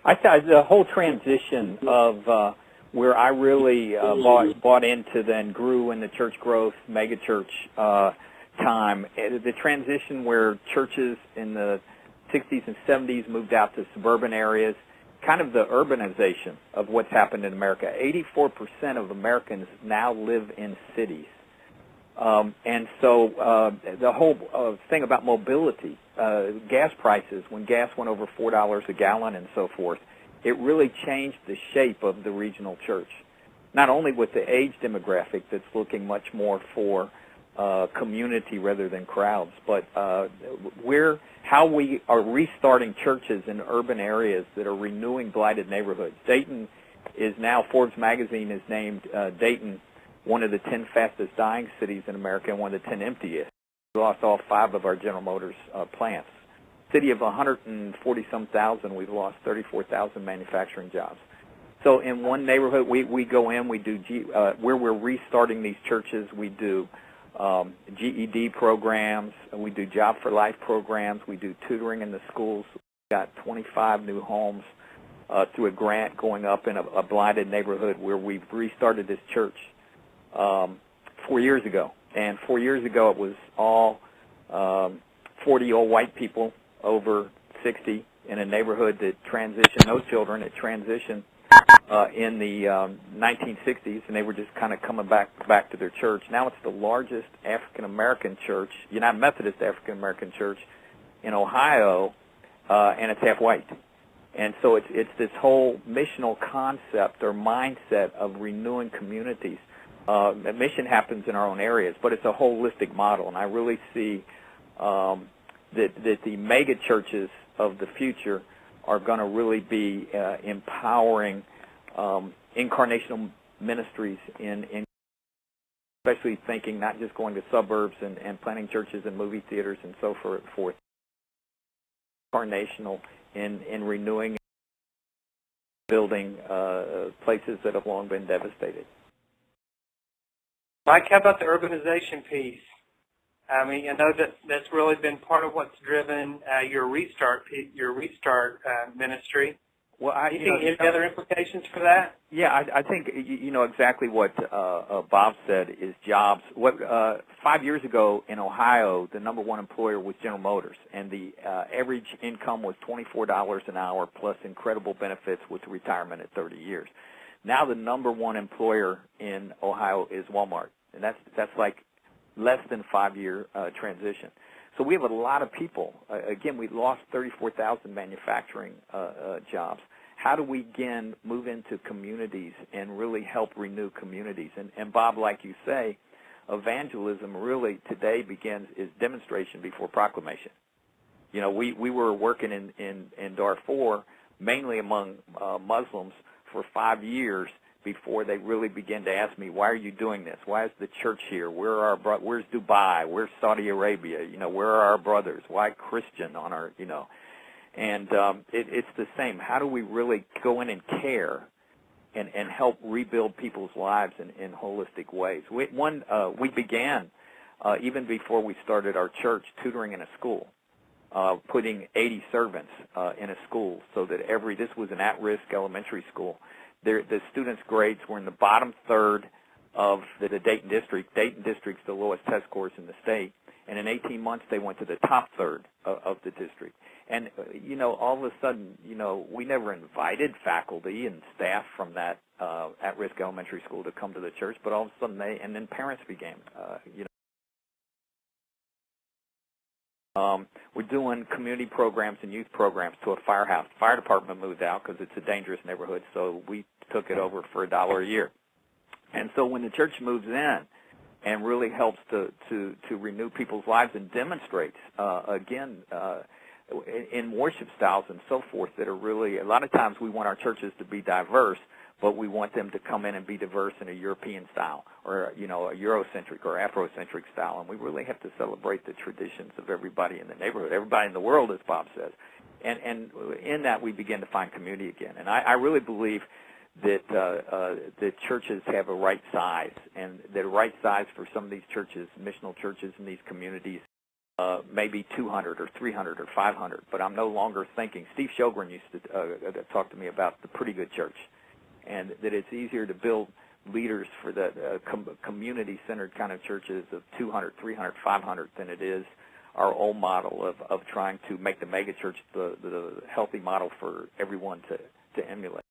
I thought the whole transition of where I really bought into, then grew in the church growth, megachurch time, the transition where churches in the 60s and 70s moved out to suburban areas, kind of the urbanization of what's happened in America. 84% of Americans now live in cities. And so the whole thing about mobility, gas prices, when gas went over $4 a gallon and so forth, it really changed the shape of the regional church. Not only with the age demographic that's looking much more for community rather than crowds, but how we are restarting churches in urban areas that are renewing blighted neighborhoods. Dayton is now, Forbes magazine has named Dayton one of the 10 fastest dying cities in America and one of the 10 emptiest. We lost all 5 of our General Motors plants. City of 140-some thousand, we've lost 34,000 manufacturing jobs. So in one neighborhood, we go in, we do, where we're restarting these churches, we do GED programs, we do Job for Life programs, we do tutoring in the schools. We've got 25 new homes through a grant going up in a blighted neighborhood where we've restarted this church 4 years ago. And 4 years ago, it was all 40 old white people over 60 in a neighborhood that transitioned, those children that transitioned in the 1960s, and they were just kind of coming back to their church. Now it's the largest African-American church, United Methodist African-American church in Ohio, and it's half white. And so it's this whole missional concept or mindset of renewing communities. Mission happens in our own areas, but it's a holistic model, and I really see that the mega churches of the future are going to really be empowering incarnational ministries in especially thinking not just going to suburbs and planting churches and movie theaters and so forth. Incarnational in renewing, building places that have long been devastated. Mike, how about the urbanization piece? I mean, I know that's really been part of what's driven your restart ministry. Well, you see any other implications for that? Yeah, I think you know exactly what Bob said is jobs. 5 years ago in Ohio, the number one employer was General Motors, and the average income was $24 an hour plus incredible benefits with retirement at 30 years. Now the number one employer in Ohio is Walmart, and that's like less than 5-year transition. So we have a lot of people. Again, we lost 34,000 manufacturing jobs. How do we, again, move into communities and really help renew communities? And Bob, like you say, evangelism really today is demonstration before proclamation. You know, we were working in Darfur, mainly among Muslims, for 5 years before they really began to ask me, why are you doing this? Why is the church here? Where's Dubai? Where's Saudi Arabia? You know, where are our brothers? Why Christian on our, you know? And it's the same. How do we really go in and care and help rebuild people's lives in holistic ways? We began, even before we started our church, tutoring in a school, putting 80 servants in a school so that this was an at-risk elementary school. The students' grades were in the bottom third of the Dayton District. Dayton District's the lowest test scores in the state. And in 18 months, they went to the top third of the district. And, you know, all of a sudden, you know, we never invited faculty and staff from that at-risk elementary school to come to the church, but all of a sudden and then parents began, you know. We're doing community programs and youth programs to a firehouse. The fire department moved out because it's a dangerous neighborhood, so we took it over for $1 a year. And so when the church moves in and really helps to renew people's lives and demonstrates, again, in worship styles and so forth that are really, a lot of times we want our churches to be diverse, but we want them to come in and be diverse in a European style or, you know, a Eurocentric or Afrocentric style. And we really have to celebrate the traditions of everybody in the neighborhood, everybody in the world, as Bob says. And in that, we begin to find community again. And I really believe that the churches have a right size, and the right size for some of these churches, missional churches in these communities, maybe 200 or 300 or 500, but I'm no longer thinking. Steve Sjogren used to talk to me about the pretty good church, and that it's easier to build leaders for the community-centered kind of churches of 200, 300, 500 than it is our old model of trying to make the megachurch the healthy model for everyone to emulate.